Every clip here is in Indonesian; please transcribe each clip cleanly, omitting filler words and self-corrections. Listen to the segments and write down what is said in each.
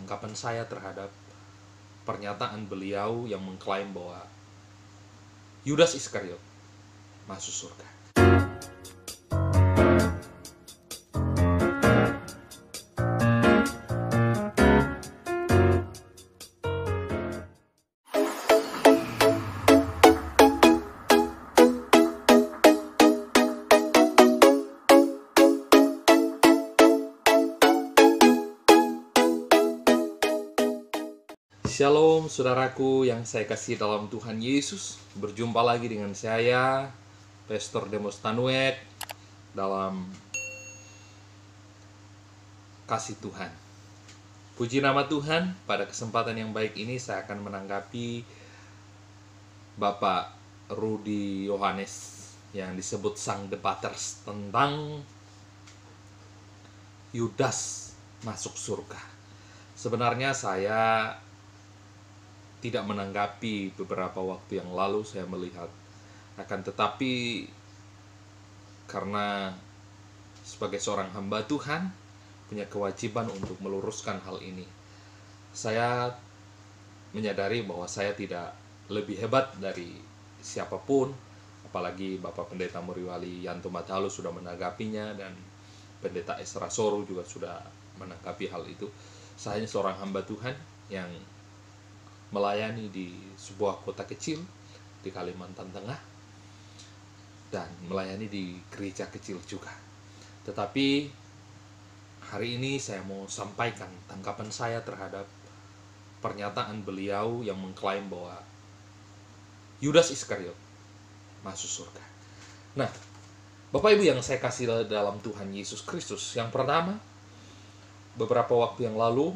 tangkapan saya terhadap pernyataan beliau yang mengklaim bahwa Yudas Iskariot masuk surga. Shalom saudaraku yang saya kasih dalam Tuhan Yesus. Berjumpa lagi dengan saya, Pastor Demos Tanuet, dalam kasih Tuhan. Puji nama Tuhan, pada kesempatan yang baik ini saya akan menanggapi Bapak Rudi Yohanes yang disebut Sang Debaters tentang Yudas masuk surga. Sebenarnya saya tidak menanggapi beberapa waktu yang lalu saya melihat, akan tetapi karena sebagai seorang hamba Tuhan punya kewajiban untuk meluruskan hal ini, saya menyadari bahwa saya tidak lebih hebat dari siapapun, apalagi Bapak Pendeta Muriwali Yanto Matalu sudah menanggapinya dan Pendeta Esra Soru juga sudah menanggapi hal itu. Saya hanya seorang hamba Tuhan yang melayani di sebuah kota kecil di Kalimantan Tengah dan melayani di gereja kecil juga. Tetapi hari ini saya mau sampaikan tanggapan saya terhadap pernyataan beliau yang mengklaim bahwa Yudas Iskariot masuk surga. Nah, Bapak Ibu yang saya kasih dalam Tuhan Yesus Kristus, yang pertama, beberapa waktu yang lalu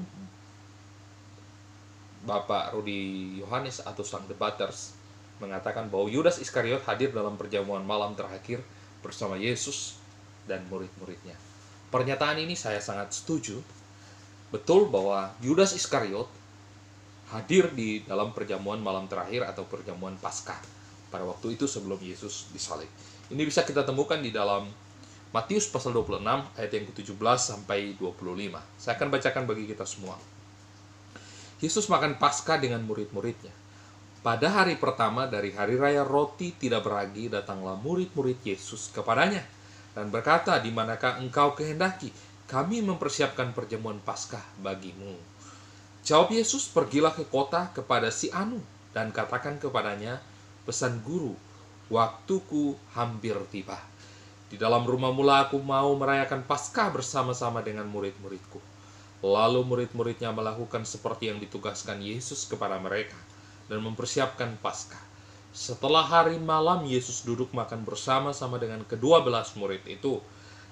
Bapak Rudi Yohanes atau Sang Debaters mengatakan bahwa Yudas Iskariot hadir dalam perjamuan malam terakhir bersama Yesus dan murid-muridnya. Pernyataan ini saya sangat setuju. Betul bahwa Yudas Iskariot hadir di dalam perjamuan malam terakhir atau perjamuan Paskah pada waktu itu sebelum Yesus disalib. Ini bisa kita temukan di dalam Matius pasal 26 ayat yang ke-17 sampai 25. Saya akan bacakan bagi kita semua. Yesus makan Paskah dengan murid-muridnya. Pada hari pertama dari hari raya roti tidak beragi, datanglah murid-murid Yesus kepadanya dan berkata, "Di manakah engkau kehendaki kami mempersiapkan perjamuan Paskah bagimu?" Jawab Yesus, "Pergilah ke kota kepada si Anu dan katakan kepadanya, pesan guru, waktuku hampir tiba. Di dalam rumah mula aku mau merayakan Paskah bersama-sama dengan murid-muridku." Lalu murid-muridnya melakukan seperti yang ditugaskan Yesus kepada mereka dan mempersiapkan Paskah. Setelah hari malam, Yesus duduk makan bersama-sama dengan ke-12 murid itu.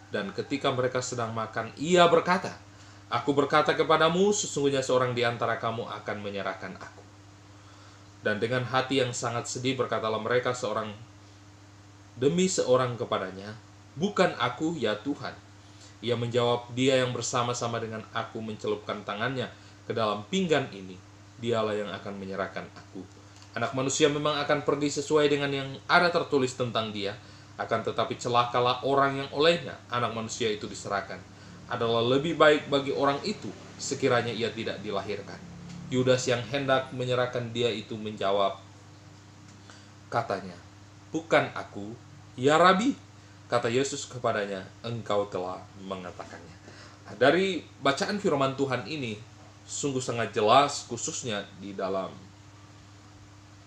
Dan ketika mereka sedang makan, Ia berkata, "Aku berkata kepadamu, sesungguhnya seorang di antara kamu akan menyerahkan aku." Dan dengan hati yang sangat sedih berkatalah mereka seorang demi seorang kepadanya, "Bukan aku, ya Tuhan." Ia menjawab, "Dia yang bersama-sama dengan aku mencelupkan tangannya ke dalam pinggan ini, dialah yang akan menyerahkan aku. Anak manusia memang akan pergi sesuai dengan yang ada tertulis tentang dia, akan tetapi celakalah orang yang olehnya anak manusia itu diserahkan. Adalah lebih baik bagi orang itu sekiranya ia tidak dilahirkan." Yudas yang hendak menyerahkan dia itu menjawab, katanya, "Bukan aku, ya Rabi." Kata Yesus kepadanya, "Engkau telah mengatakannya." Nah, dari bacaan firman Tuhan ini sungguh sangat jelas, khususnya di dalam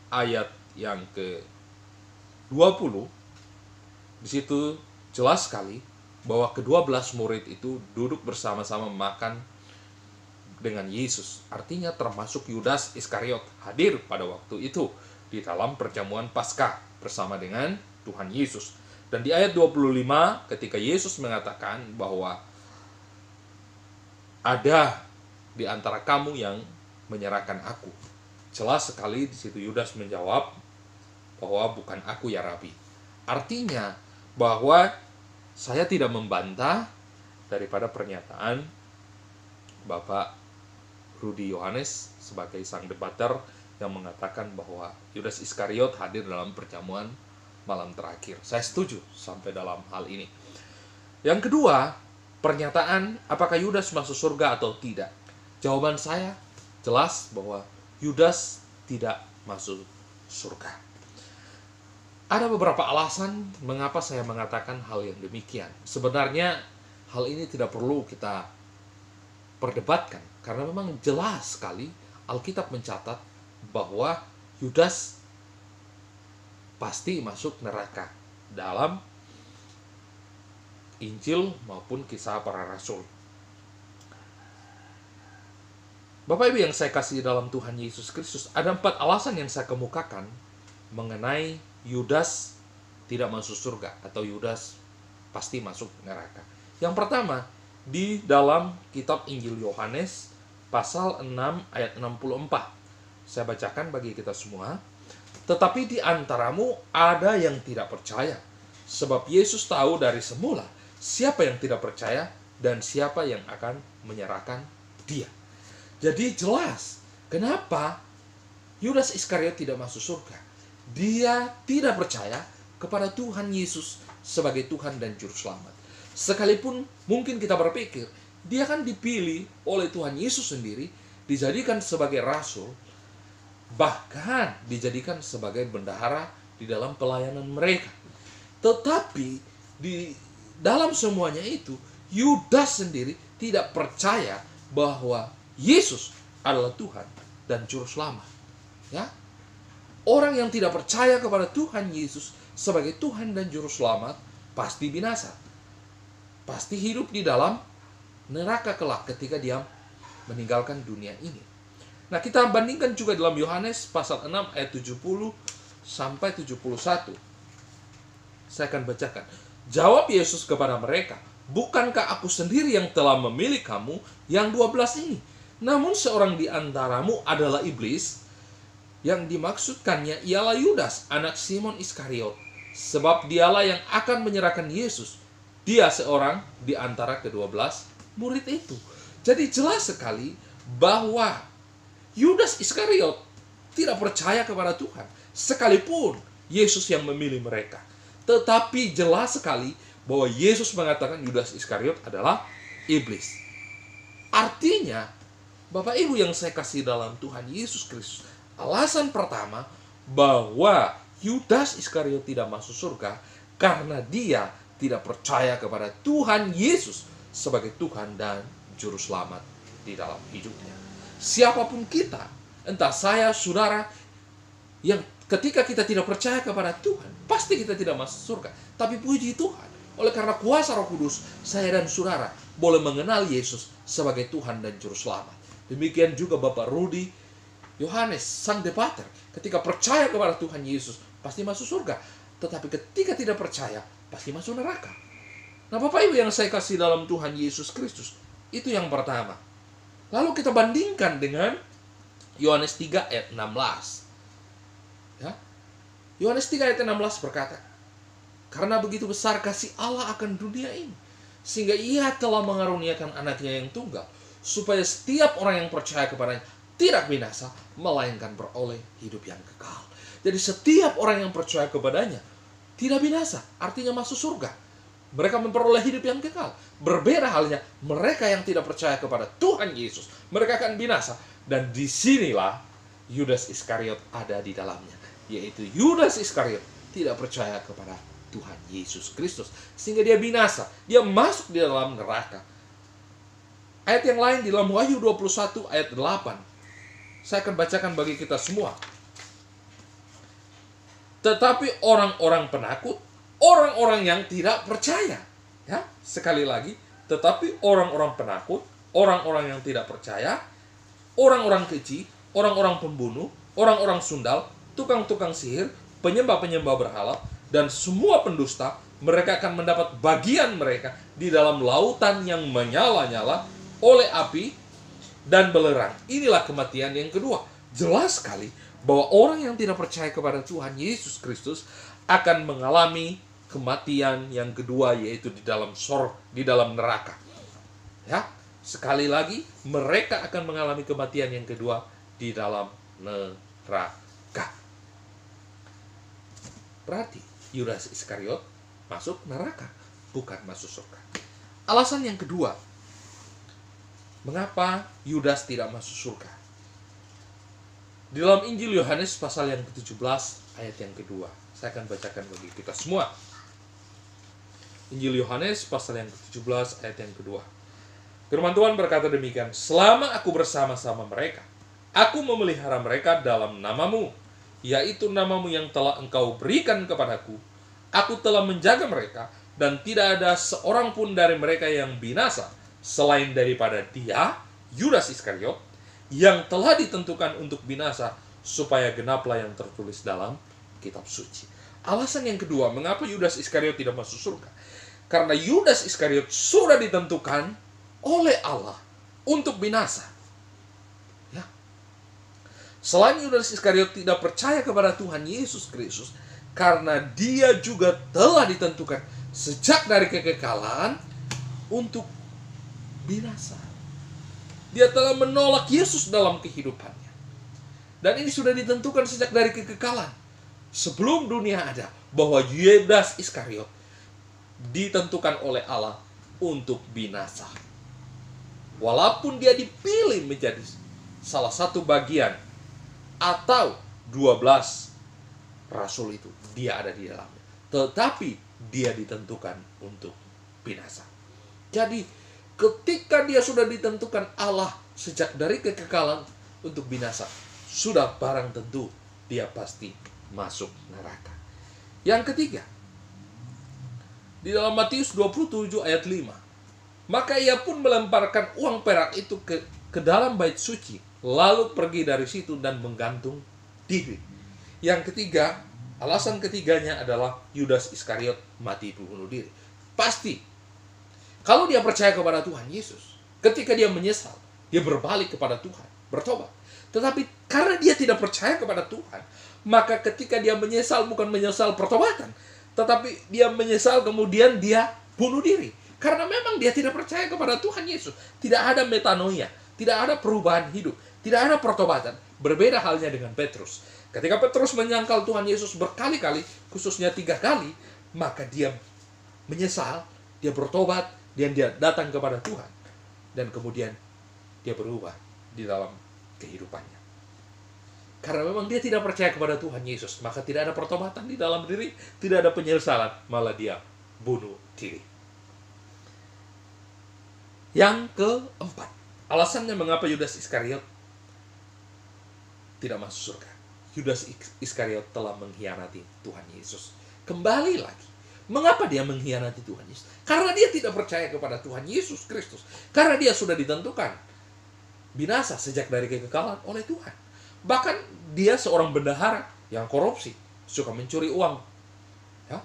ayat yang ke-20. Di situ jelas sekali bahwa ke-12 murid itu duduk bersama-sama makan dengan Yesus. Artinya termasuk Yudas Iskariot hadir pada waktu itu di dalam perjamuan Paskah bersama dengan Tuhan Yesus. Dan di ayat 25 ketika Yesus mengatakan bahwa ada di antara kamu yang menyerahkan aku, jelas sekali di situ Yudas menjawab bahwa bukan aku, ya Rabi. Artinya bahwa saya tidak membantah daripada pernyataan Bapak Rudi Yohanes sebagai sang debater yang mengatakan bahwa Yudas Iskariot hadir dalam perjamuan malam terakhir. Saya setuju sampai dalam hal ini. Yang kedua, pernyataan apakah Yudas masuk surga atau tidak. Jawaban saya jelas bahwa Yudas tidak masuk surga. Ada beberapa alasan mengapa saya mengatakan hal yang demikian. Sebenarnya hal ini tidak perlu kita perdebatkan, karena memang jelas sekali Alkitab mencatat bahwa Yudas pasti masuk neraka dalam Injil maupun Kisah Para Rasul. Bapak Ibu yang saya kasih dalam Tuhan Yesus Kristus, ada 4 alasan yang saya kemukakan mengenai Yudas tidak masuk surga atau Yudas pasti masuk neraka. Yang pertama, di dalam kitab Injil Yohanes pasal 6 ayat 64. Saya bacakan bagi kita semua. Tetapi di antaramu ada yang tidak percaya, sebab Yesus tahu dari semula siapa yang tidak percaya dan siapa yang akan menyerahkan dia. Jadi jelas kenapa Yudas Iskariot tidak masuk surga. Dia tidak percaya kepada Tuhan Yesus sebagai Tuhan dan Juru Selamat. Sekalipun mungkin kita berpikir, dia kan dipilih oleh Tuhan Yesus sendiri, dijadikan sebagai rasul, bahkan dijadikan sebagai bendahara di dalam pelayanan mereka. Tetapi di dalam semuanya itu, Yudas sendiri tidak percaya bahwa Yesus adalah Tuhan dan Juru Selamat. Ya, orang yang tidak percaya kepada Tuhan Yesus sebagai Tuhan dan Juru Selamat pasti binasa. Pasti hidup di dalam neraka kelak ketika dia meninggalkan dunia ini. Nah, kita bandingkan juga dalam Yohanes pasal 6 ayat 70 sampai 71. Saya akan bacakan. Jawab Yesus kepada mereka, bukankah aku sendiri yang telah memilih kamu yang 12 ini? Namun seorang di antaramu adalah iblis. Yang dimaksudkannya ialah Yudas, anak Simon Iskariot. Sebab dialah yang akan menyerahkan Yesus. Dia seorang di antara ke-12 murid itu. Jadi jelas sekali bahwa Yudas Iskariot tidak percaya kepada Tuhan, sekalipun Yesus yang memilih mereka. Tetapi jelas sekali bahwa Yesus mengatakan Yudas Iskariot adalah iblis. Artinya, Bapak Ibu yang saya kasih dalam Tuhan Yesus Kristus, alasan pertama bahwa Yudas Iskariot tidak masuk surga karena dia tidak percaya kepada Tuhan Yesus sebagai Tuhan dan Juru Selamat di dalam hidupnya. Siapapun kita, entah saya, saudara, yang ketika kita tidak percaya kepada Tuhan, pasti kita tidak masuk surga. Tapi puji Tuhan, oleh karena kuasa Roh Kudus, saya dan saudara boleh mengenal Yesus sebagai Tuhan dan Juru Selamat. Demikian juga Bapak Rudi Yohanes, sang debater, ketika percaya kepada Tuhan Yesus, pasti masuk surga. Tetapi ketika tidak percaya, pasti masuk neraka. Nah, Bapak Ibu yang saya kasih dalam Tuhan Yesus Kristus, itu yang pertama. Lalu kita bandingkan dengan Yohanes 3 ayat 16. Ya. Yohanes 3 ayat 16 berkata, karena begitu besar kasih Allah akan dunia ini, sehingga ia telah mengaruniakan anaknya yang tunggal, supaya setiap orang yang percaya kepadanya tidak binasa, melainkan beroleh hidup yang kekal. Jadi setiap orang yang percaya kepadanya tidak binasa, artinya masuk surga. Mereka memperoleh hidup yang kekal. Berbeda halnya mereka yang tidak percaya kepada Tuhan Yesus, mereka akan binasa. Dan disinilah Yudas Iskariot ada di dalamnya, yaitu Yudas Iskariot tidak percaya kepada Tuhan Yesus Kristus, sehingga dia binasa, dia masuk di dalam neraka. Ayat yang lain di dalam Wahyu 21 ayat 8, saya akan bacakan bagi kita semua. Tetapi orang-orang penakut, orang-orang yang tidak percaya. Ya, sekali lagi, tetapi orang-orang penakut, orang-orang yang tidak percaya, orang-orang keji, orang-orang pembunuh, orang-orang sundal, tukang-tukang sihir, penyembah-penyembah berhala, dan semua pendusta, mereka akan mendapat bagian mereka di dalam lautan yang menyala-nyala oleh api dan belerang. Inilah kematian yang kedua. Jelas sekali bahwa orang yang tidak percaya kepada Tuhan Yesus Kristus akan mengalami kematian yang kedua, yaitu di dalam neraka. Ya, sekali lagi mereka akan mengalami kematian yang kedua di dalam neraka. Berarti Yudas Iskariot masuk neraka, bukan masuk surga. Alasan yang kedua, Mengapa Yudas tidak masuk surga? Di dalam Injil Yohanes pasal yang ke-17 ayat yang kedua. Saya akan bacakan bagi kita semua. Injil Yohanes pasal yang ke-17 ayat yang kedua. Firman Tuhan berkata demikian, selama aku bersama-sama mereka, aku memelihara mereka dalam namamu, yaitu namamu yang telah engkau berikan kepadaku. Aku telah menjaga mereka, dan tidak ada seorang pun dari mereka yang binasa, selain daripada dia, Yudas Iskariot, yang telah ditentukan untuk binasa, supaya genaplah yang tertulis dalam kitab suci. Alasan yang kedua, mengapa Yudas Iskariot tidak masuk surga? Karena Yudas Iskariot sudah ditentukan oleh Allah untuk binasa. Ya. Selain Yudas Iskariot tidak percaya kepada Tuhan Yesus Kristus, karena dia juga telah ditentukan sejak dari kekekalan untuk binasa. Dia telah menolak Yesus dalam kehidupannya. Dan ini sudah ditentukan sejak dari kekekalan. Sebelum dunia ada, bahwa Yudas Iskariot ditentukan oleh Allah untuk binasa. Walaupun dia dipilih menjadi salah satu bagian atau 12 rasul itu, dia ada di dalamnya. Tetapi dia ditentukan untuk binasa. Jadi ketika dia sudah ditentukan Allah sejak dari kekekalan untuk binasa, sudah barang tentu dia pasti masuk neraka. Yang ketiga, di dalam Matius 27 ayat 5, maka ia pun melemparkan uang perak itu ke dalam bait suci, lalu pergi dari situ dan menggantung diri. Yang ketiga, alasan ketiganya adalah Yudas Iskariot mati bunuh diri. Pasti, kalau dia percaya kepada Tuhan Yesus, ketika dia menyesal, dia berbalik kepada Tuhan, bertobat. Tetapi karena dia tidak percaya kepada Tuhan, maka ketika dia menyesal, bukan menyesal pertobatan, tetapi dia menyesal kemudian dia bunuh diri. Karena memang dia tidak percaya kepada Tuhan Yesus. Tidak ada metanoia, tidak ada perubahan hidup, tidak ada pertobatan. Berbeda halnya dengan Petrus. Ketika Petrus menyangkal Tuhan Yesus berkali-kali, khususnya 3 kali, maka dia menyesal, dia bertobat, dan dia datang kepada Tuhan. Dan kemudian dia berubah di dalam kehidupannya. Karena memang dia tidak percaya kepada Tuhan Yesus, maka tidak ada pertobatan di dalam diri, tidak ada penyesalan, malah dia bunuh diri. Yang keempat, alasannya mengapa Yudas Iskariot tidak masuk surga. Yudas Iskariot telah mengkhianati Tuhan Yesus. Kembali lagi, mengapa dia mengkhianati Tuhan Yesus? Karena dia tidak percaya kepada Tuhan Yesus Kristus. Karena dia sudah ditentukan binasa sejak dari kekekalan oleh Tuhan. Bahkan dia seorang bendahara yang korupsi, suka mencuri uang, ya,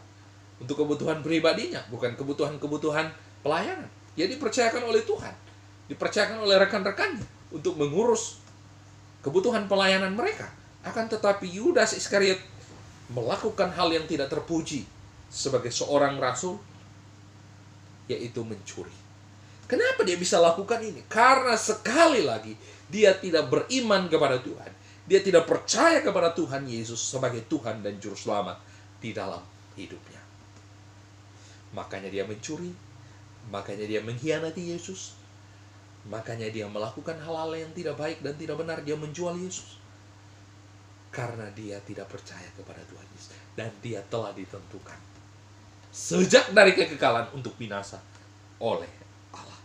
untuk kebutuhan pribadinya, bukan kebutuhan-kebutuhan pelayanan. Dia dipercayakan oleh Tuhan, dipercayakan oleh rekan-rekannya untuk mengurus kebutuhan pelayanan mereka. Akan tetapi Yudas Iskariot melakukan hal yang tidak terpuji sebagai seorang rasul, yaitu mencuri. Kenapa dia bisa lakukan ini? Karena sekali lagi dia tidak beriman kepada Tuhan. Dia tidak percaya kepada Tuhan Yesus sebagai Tuhan dan Juru Selamat di dalam hidupnya. Makanya dia mencuri, makanya dia mengkhianati Yesus, makanya dia melakukan hal-hal yang tidak baik dan tidak benar. Dia menjual Yesus karena dia tidak percaya kepada Tuhan Yesus, dan dia telah ditentukan sejak dari kekekalan untuk binasa oleh Allah.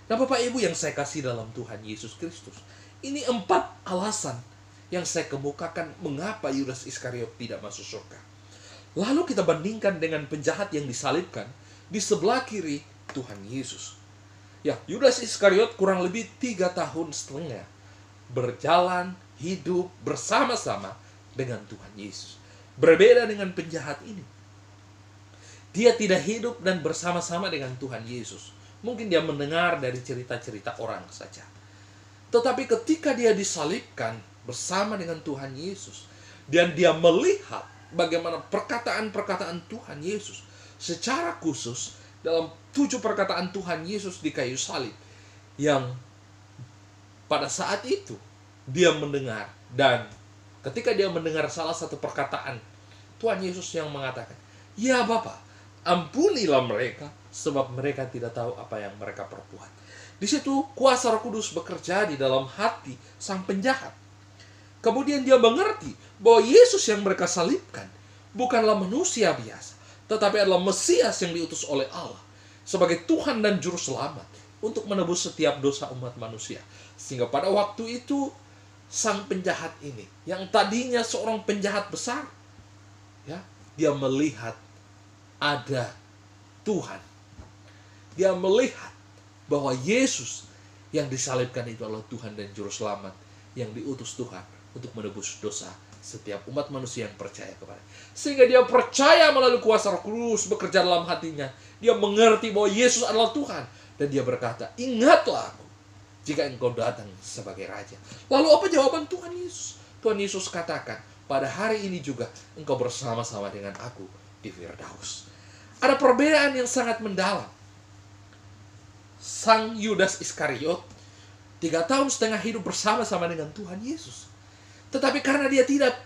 Nah, Bapak Ibu yang saya kasih dalam Tuhan Yesus Kristus, ini 4 alasan yang saya kemukakan mengapa Yudas Iskariot tidak masuk surga. Lalu kita bandingkan dengan penjahat yang disalibkan di sebelah kiri Tuhan Yesus. Ya, Yudas Iskariot kurang lebih 3,5 tahun berjalan hidup bersama-sama dengan Tuhan Yesus. Berbeda dengan penjahat ini. Dia tidak hidup dan bersama-sama dengan Tuhan Yesus. Mungkin dia mendengar dari cerita-cerita orang saja. Tetapi ketika dia disalibkan bersama dengan Tuhan Yesus, dan dia melihat bagaimana perkataan-perkataan Tuhan Yesus secara khusus dalam 7 perkataan Tuhan Yesus di kayu salib, yang pada saat itu dia mendengar, dan ketika dia mendengar salah satu perkataan Tuhan Yesus yang mengatakan, "Ya Bapa, ampunilah mereka, sebab mereka tidak tahu apa yang mereka perbuat." Di situ kuasa Roh Kudus bekerja di dalam hati sang penjahat. Kemudian dia mengerti bahwa Yesus yang mereka salibkan bukanlah manusia biasa, tetapi adalah Mesias yang diutus oleh Allah sebagai Tuhan dan Juru Selamat untuk menebus setiap dosa umat manusia. Sehingga pada waktu itu sang penjahat ini, yang tadinya seorang penjahat besar, ya, dia melihat ada Tuhan. Dia melihat bahwa Yesus yang disalibkan itu adalah Tuhan dan Juru Selamat yang diutus Tuhan untuk menebus dosa setiap umat manusia yang percaya kepada. Sehingga dia percaya melalui kuasa Roh Kudus bekerja dalam hatinya. Dia mengerti bahwa Yesus adalah Tuhan. Dan dia berkata, ingatlah aku jika engkau datang sebagai Raja. Lalu apa jawaban Tuhan Yesus? Tuhan Yesus katakan, pada hari ini juga engkau bersama-sama dengan aku di Firdaus. Ada perbedaan yang sangat mendalam. Sang Yudas Iskariot 3,5 tahun hidup bersama-sama dengan Tuhan Yesus. Tetapi karena dia tidak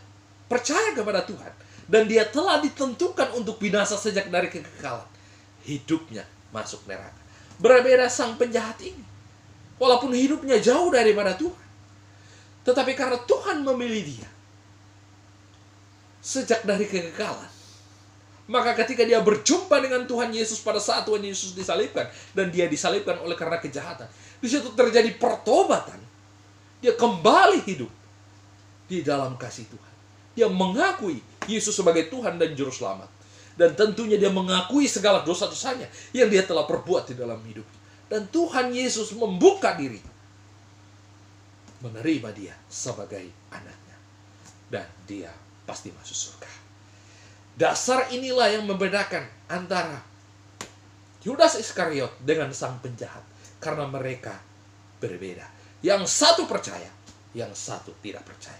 percaya kepada Tuhan, dan dia telah ditentukan untuk binasa sejak dari kekekalan, hidupnya masuk neraka. Berbeda sang penjahat ini. Walaupun hidupnya jauh daripada Tuhan, tetapi karena Tuhan memilih dia sejak dari kekekalan, maka ketika dia berjumpa dengan Tuhan Yesus pada saat Tuhan Yesus disalibkan, dan dia disalibkan oleh karena kejahatan, di situ terjadi pertobatan. Dia kembali hidup di dalam kasih Tuhan. Dia mengakui Yesus sebagai Tuhan dan Juru Selamat. Dan tentunya dia mengakui segala dosa-dosanya yang dia telah perbuat di dalam hidupnya. Dan Tuhan Yesus membuka diri, menerima dia sebagai anaknya. Dan dia pasti masuk surga. Dasar inilah yang membedakan antara Yudas Iskariot dengan sang penjahat. Karena mereka berbeda. Yang satu percaya, yang satu tidak percaya.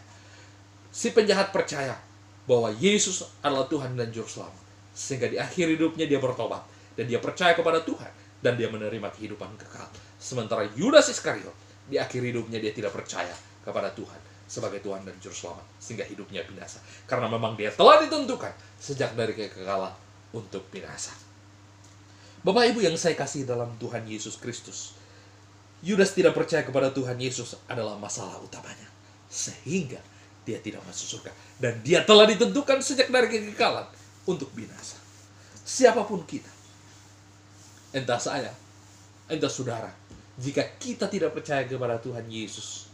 Si penjahat percaya bahwa Yesus adalah Tuhan dan Juru Selamat. Sehingga di akhir hidupnya dia bertobat. Dan dia percaya kepada Tuhan. Dan dia menerima kehidupan kekal. Sementara Yudas Iskariot, di akhir hidupnya dia tidak percaya kepada Tuhan sebagai Tuhan dan Juru Selamat. Sehingga hidupnya binasa. Karena memang dia telah ditentukan sejak dari kekekalan untuk binasa. Bapak Ibu yang saya kasih dalam Tuhan Yesus Kristus, Yudas tidak percaya kepada Tuhan Yesus adalah masalah utamanya. Sehingga dia tidak masuk surga. Dan dia telah ditentukan sejak dari kekekalan untuk binasa. Siapapun kita, entah saya, entah saudara, jika kita tidak percaya kepada Tuhan Yesus,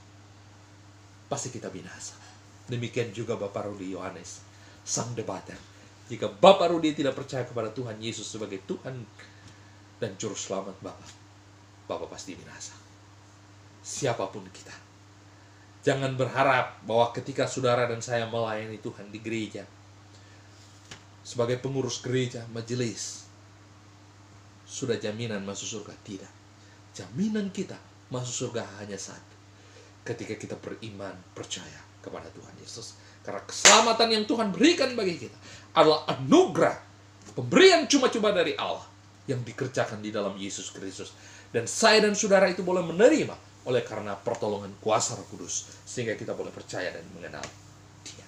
pasti kita binasa. Demikian juga Bapak Rudi Yohanes, sang debater. Jika Bapak Rudi tidak percaya kepada Tuhan Yesus sebagai Tuhan dan Juru Selamat Bapak pasti binasa. Siapapun kita. Jangan berharap bahwa ketika saudara dan saya melayani Tuhan di gereja, sebagai pengurus gereja, majelis, sudah jaminan masuk surga. Tidak. Jaminan kita masuk surga hanya satu. Ketika kita beriman, percaya kepada Tuhan Yesus. Karena keselamatan yang Tuhan berikan bagi kita adalah anugerah, pemberian cuma-cuma dari Allah yang dikerjakan di dalam Yesus Kristus. Dan saya dan saudara itu boleh menerima oleh karena pertolongan kuasa Roh Kudus. Sehingga kita boleh percaya dan mengenal Dia.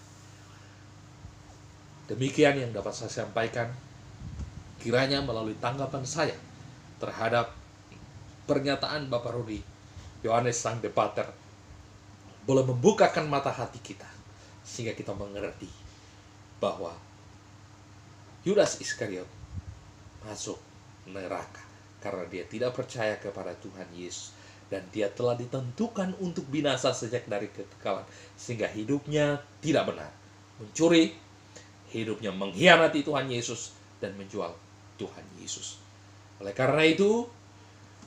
Demikian yang dapat saya sampaikan. Kiranya melalui tanggapan saya terhadap pernyataan Bapak Rudi Yohanes sang debater boleh membukakan mata hati kita, sehingga kita mengerti bahwa Yudas Iskariot masuk neraka karena dia tidak percaya kepada Tuhan Yesus, dan dia telah ditentukan untuk binasa sejak dari kekekalan, sehingga hidupnya tidak benar, mencuri, hidupnya mengkhianati Tuhan Yesus dan menjual Tuhan Yesus. Oleh karena itu,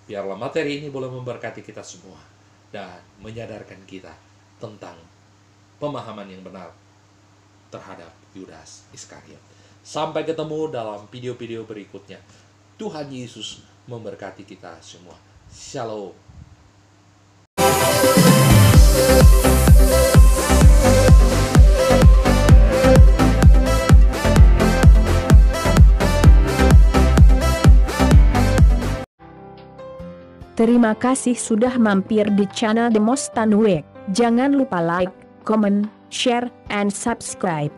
biarlah materi ini boleh memberkati kita semua dan menyadarkan kita tentang pemahaman yang benar terhadap Yudas Iskariot. Sampai ketemu dalam video-video berikutnya. Tuhan Yesus memberkati kita semua. Shalom. Terima kasih sudah mampir di channel Demostanwek. Jangan lupa like, comment, share, and subscribe.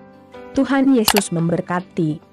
Tuhan Yesus memberkati.